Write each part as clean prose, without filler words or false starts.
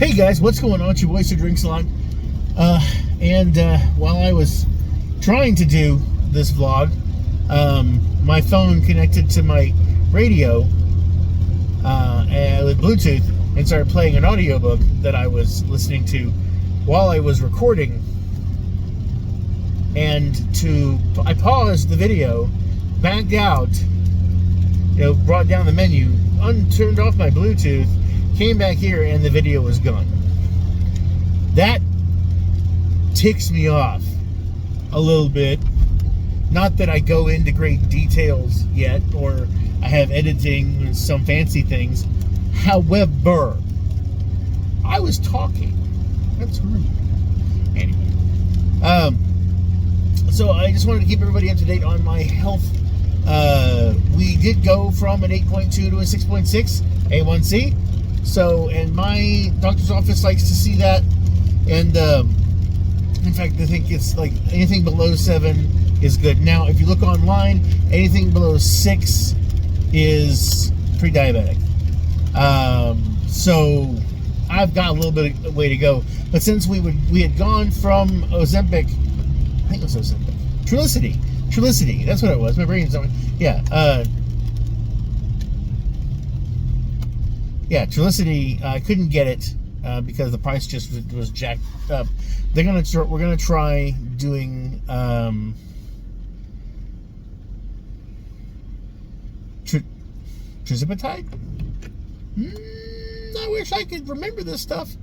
Hey guys, what's going on? It's your voice who drinks a lot. While I was trying to do this vlog, my phone connected to my radio with Bluetooth and started playing an audiobook that I was listening to while I was recording. I paused the video, backed out, brought down the menu, turned off my Bluetooth, came back here, and the video was gone. That ticks me off a little bit. Not that I go into great details yet, or I have editing and some fancy things. However, I was talking. That's rude. Anyway, so I just wanted to keep everybody up to date on my health. We did go from an 8.2 to a 6.6 A1C. So, and my doctor's office likes to see that. And in fact, I think it's like anything below 7 is good. Now, if you look online, anything below 6 is pre-diabetic. So I've got a little bit of way to go. But since we had gone from Ozempic, I think it was Ozempic, Trulicity, that's what it was. My brain's on. Yeah, Trulicity. I couldn't get it because the price just was jacked up. We're gonna try doing Tirzepatide. I wish I could remember this stuff.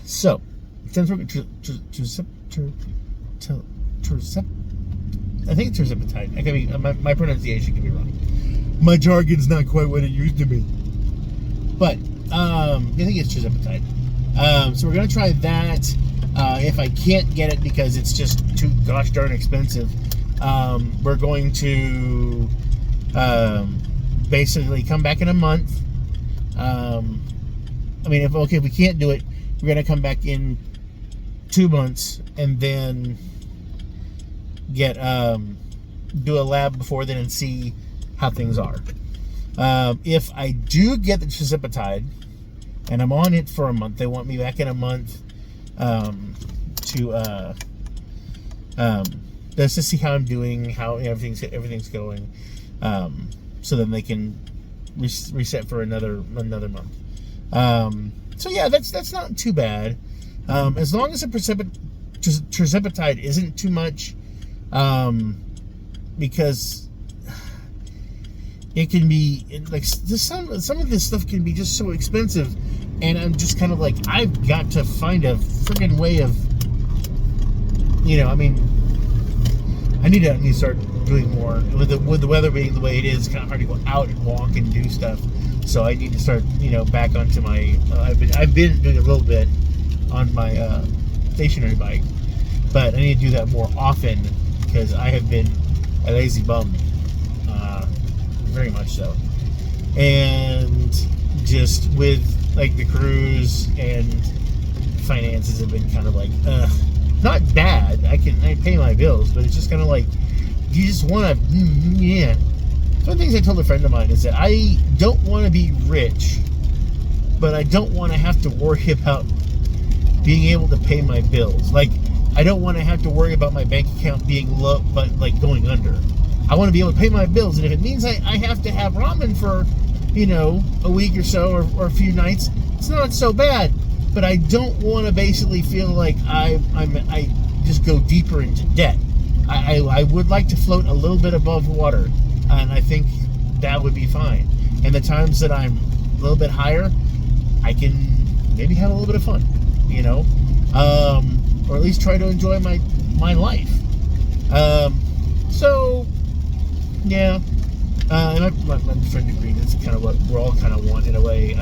So, since we're I think it's Tirzepatide. My pronunciation could be wrong. My jargon's not quite what it used to be. But I think it's Tirzepatide. So we're gonna try that. If I can't get it because it's just too gosh darn expensive, we're going to basically come back in a month. If we can't do it, we're gonna come back in 2 months and then get do a lab before then and see how things are. If I do get the Tirzepatide and I'm on it for a month, they want me back in a month just to see how I'm doing, how everything's going, so then they can reset for another month. So yeah, that's not too bad, as long as the Tirzepatide isn't too much, because it can be like some of this stuff can be just so expensive, and I'm just kind of like, I've got to find a friggin' way of, I need to start doing more with the weather being the way it is. It's kind of hard to go out and walk and do stuff. So I need to start, back onto my. I've been doing a little bit on my stationary bike, but I need to do that more often because I have been a lazy bum, very much so. And just with like the cruise and finances have been kind of like, not bad. I pay my bills, but it's just kind of like, you just want to, yeah. One of the things I told a friend of mine is that I don't want to be rich, but I don't want to have to worry about being able to pay my bills. Like, I don't want to have to worry about my bank account being low, but like going under. I want to be able to pay my bills, and if it means I have to have ramen for, a week or so, or a few nights, it's not so bad. But I don't want to basically feel like I just go deeper into debt. I would like to float a little bit above water, and I think that would be fine. And the times that I'm a little bit higher, I can maybe have a little bit of fun, or at least try to enjoy my life. So yeah, and my friend agreed. That's kind of what we're all kind of want in a way.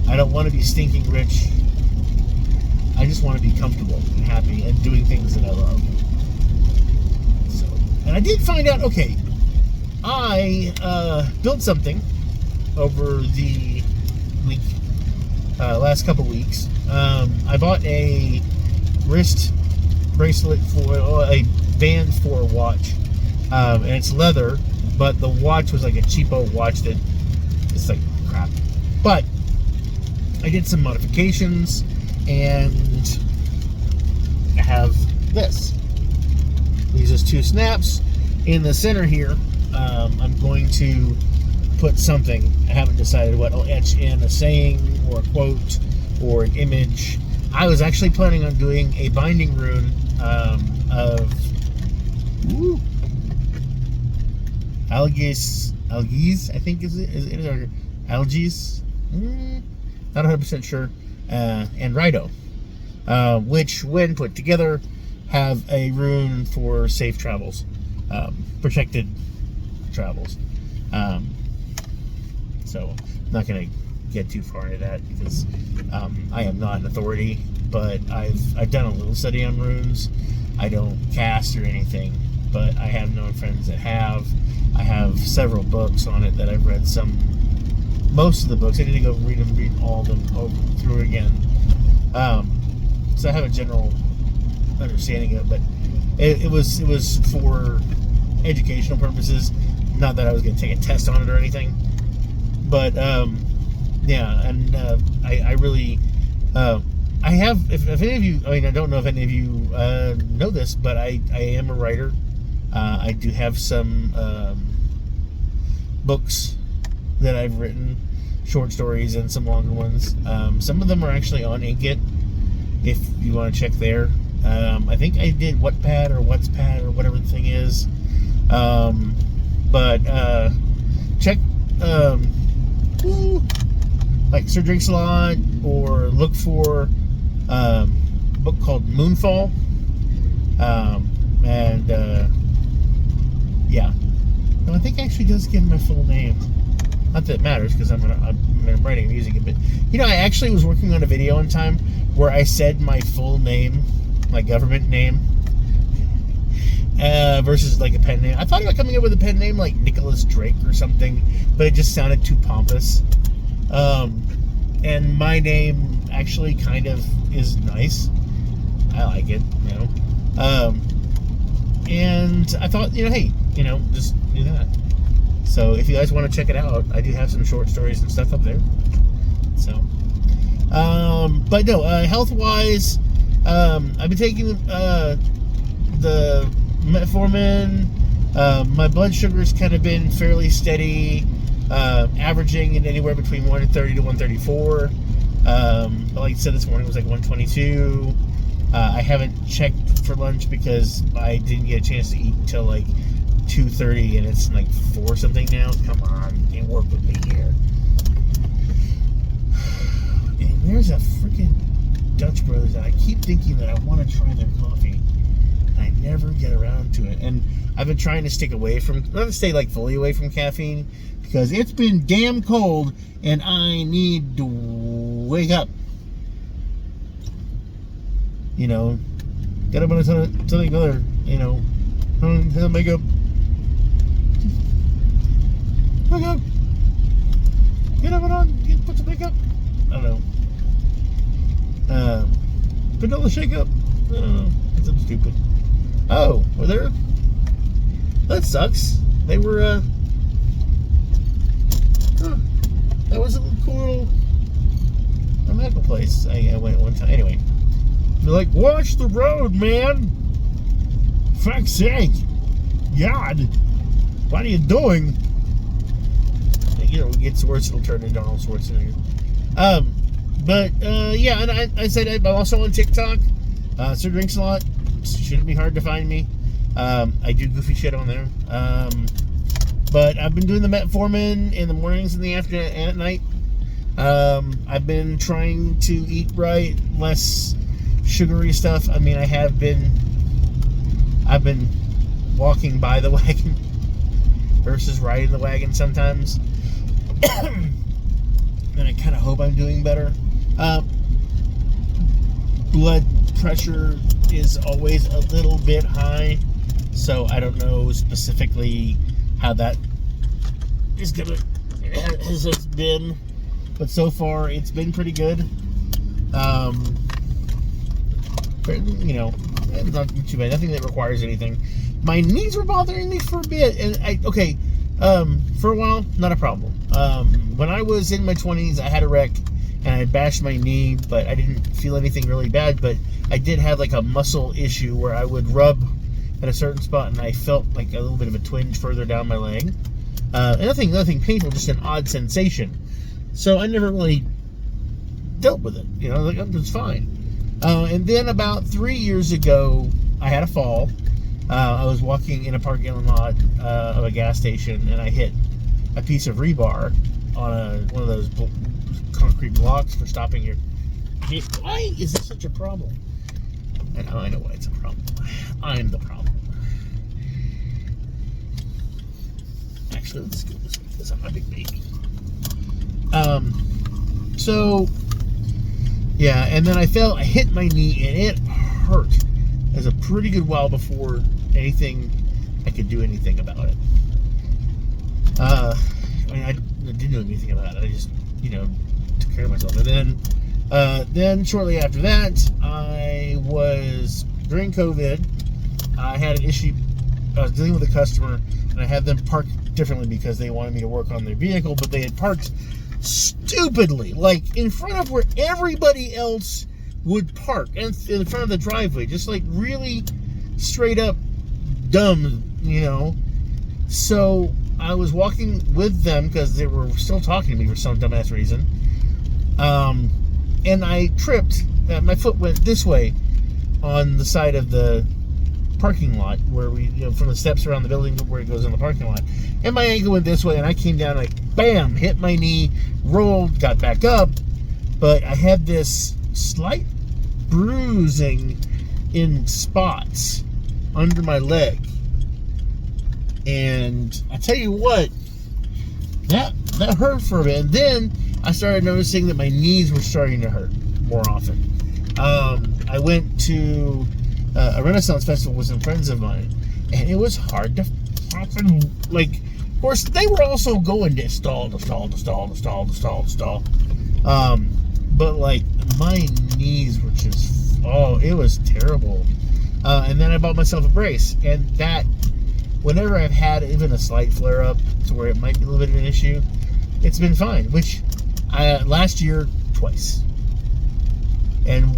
I don't want to be stinking rich. I just want to be comfortable and happy and doing things that I love. So, and I did find out, okay, I built something over the last couple weeks. I bought a wrist bracelet for a band for a watch, and it's leather, but the watch was like a cheapo watch that it's like crap. But I did some modifications, and I have this. These are 2 snaps. In the center here, I'm going to put something. I haven't decided what. I'll etch in a saying or a quote or an image. I was actually planning on doing a binding rune of algaes, I think is it or algaes? Not 100% sure. And Rhino, which when put together have a rune for safe travels, protected travels. So I'm not going to get too far into that because I am not an authority, but I've done a little study on runes. I don't cast or anything, but I have known friends that have. I have several books on it that I've read. Most of the books. I need to go read all of them through again. So I have a general understanding of it, but it was for educational purposes. Not that I was going to take a test on it or anything, but yeah. And I really I have. If any of you, I mean, I don't know if any of you know this, but I am a writer. I do have some books that I've written, short stories and some longer ones. Some of them are actually on Inkitt, if you want to check there. I think I did Wattpad or Whatspad or whatever the thing is. But check like Sir Drinks-A-Lot, or look for a book called Moonfall. And yeah. No, I think it actually does give my full name. Not that it matters because I'm writing music, but I actually was working on a video one time where I said my full name, my government name, versus like a pen name. I thought about coming up with a pen name like Nicholas Drake or something, but it just sounded too pompous. And my name actually kind of is nice. I like it, and I thought, hey, just do that. So if you guys want to check it out, I do have some short stories and stuff up there. So, but no, health-wise, I've been taking the metformin. My blood sugar's kind of been fairly steady, averaging in anywhere between 130 to 134. But like I said, this morning it was like 122. I haven't checked for lunch because I didn't get a chance to eat until like 2:30, and it's like 4 something now. Come on, and work with me here. And there's a freaking Dutch Brothers that I keep thinking that I want to try their coffee, and I never get around to it. And I've been trying to stick away from, not to stay like fully away from caffeine, because it's been damn cold, and I need to wake up. Get up on something other, makeup. Wake up. Get up and on. Put some makeup. I don't know. Vanilla shake up. I don't know. It's something stupid. Oh, were there? That sucks. They were, that was a cool little medical place. I went at one time. Anyway. They're like, watch the road, man. Fuck's sake. God. What are you doing? It gets worse, it'll turn into Arnold Schwarzenegger. Yeah, and I said I'm also on TikTok. Sir Drinks-A-Lot. Shouldn't be hard to find me. I do goofy shit on there. But I've been doing the metformin in the mornings, in the afternoon, and at night. I've been trying to eat right, less sugary stuff. I mean, I've been walking by the wagon versus riding the wagon sometimes. And I kind of hope I'm doing better. Blood pressure is always a little bit high, so I don't know specifically how that has been, but so far it's been pretty good. Not too bad. Nothing that requires anything. My knees were bothering me for a bit, and for a while, not a problem. When I was in my 20s, I had a wreck, and I bashed my knee, but I didn't feel anything really bad. But I did have like a muscle issue where I would rub at a certain spot, and I felt like a little bit of a twinge further down my leg. Nothing painful, just an odd sensation. So I never really dealt with it. Like it's fine. And then about 3 years ago, I had a fall. I was walking in a parking lot of a gas station, and I hit a piece of rebar on one of those concrete blocks for stopping your. Why is this such a problem? I know why it's a problem. I'm the problem. Actually, let's go this way because I'm a big baby. So, yeah, and then I hit my knee, and it hurt. It was a pretty good while before I could do anything about it. I didn't do anything about it. I just, took care of myself. And then shortly after that, during COVID, I had an issue. I was dealing with a customer, and I had them park differently because they wanted me to work on their vehicle, but they had parked stupidly, like in front of where everybody else would park, and in front of the driveway, just like really straight up dumb, So I was walking with them because they were still talking to me for some dumbass reason, and I tripped. My foot went this way on the side of the parking lot where we, from the steps around the building where it goes in the parking lot, and my ankle went this way, and I came down like bam, hit my knee, rolled, got back up, but I had this slight bruising in spots under my leg, and I tell you what, that hurt for a bit. And then I started noticing that my knees were starting to hurt more often. I went to a Renaissance festival with some friends of mine, and it was hard to fucking, like, of course, they were also going to stall. But, like, my knees were just, it was terrible. And then I bought myself a brace, and that, whenever I've had even a slight flare-up to where it might be a little bit of an issue, it's been fine, which last year, twice. And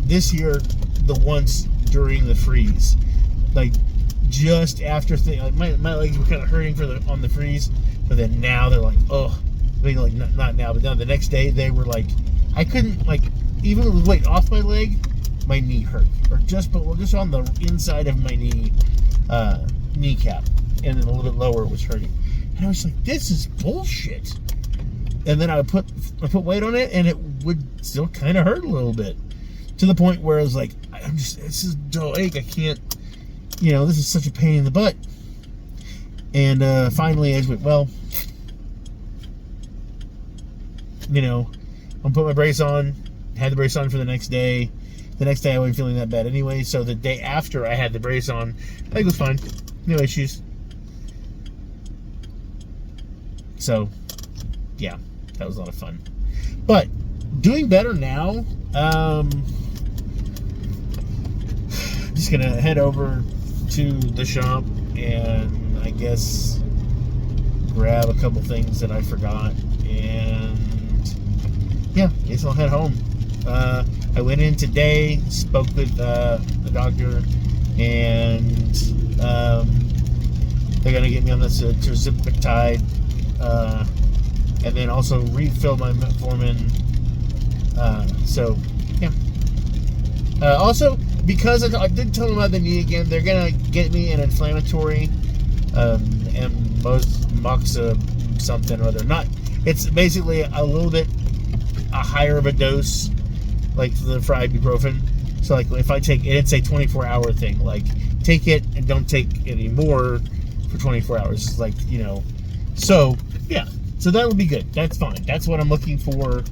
this year, the once during the freeze, like just after my legs were kind of hurting on the freeze, but then now they're like, not now, but now the next day they were like, I couldn't, like, even with weight off my leg, my knee hurt, or just on the inside of my kneecap, and then a little bit lower it was hurting, and I was like, this is bullshit. And then I put weight on it, and it would still kind of hurt a little bit, to the point where I was like, this is a dull ache. I can't, this is such a pain in the butt. And finally, I just went, well, I'll put my brace on. Had the brace on for the next day. The next day I wasn't feeling that bad anyway. So the day after I had the brace on, I think it was fine. No issues. So, yeah, that was a lot of fun. But doing better now. Just gonna head over to the shop and I guess grab a couple things that I forgot, and yeah, I guess I'll head home. I went in today, spoke with the doctor, and they're gonna get me on this tirzepatide, and then also refill my metformin. So yeah. Also, because I did tell them about the knee again, they're gonna get me an inflammatory moxa something or other. It's basically a little bit higher of a dose, like the for ibuprofen. So like if I take it, it's a 24-hour thing. Like take it and don't take any more for 24 hours. Like So yeah, so that would be good. That's fine. That's what I'm looking for.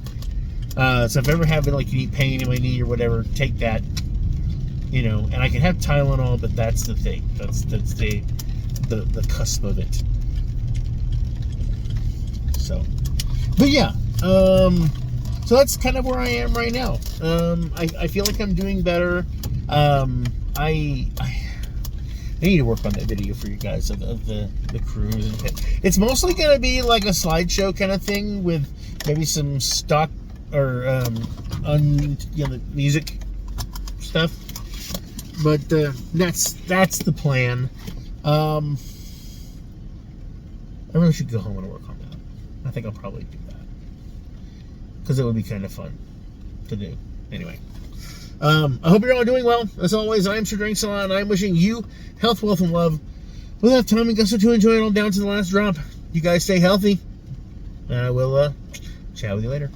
So if I ever have like any pain in my knee or whatever, take that. And I can have Tylenol, but that's the thing. That's the cusp of it. So, but yeah. So that's kind of where I am right now. I feel like I'm doing better. I need to work on that video for you guys of the cruise. It's mostly going to be like a slideshow kind of thing with maybe some stock or on the music stuff. But that's the plan. I really should go home and work on that. I think I'll probably do that because it would be kind of fun to do. Anyway, I hope you're all doing well. As always, I'm Sir Drink Salon, and I'm wishing you health, wealth, and love. We'll have time and gusto to enjoy it all down to the last drop. You guys stay healthy, and I will chat with you later.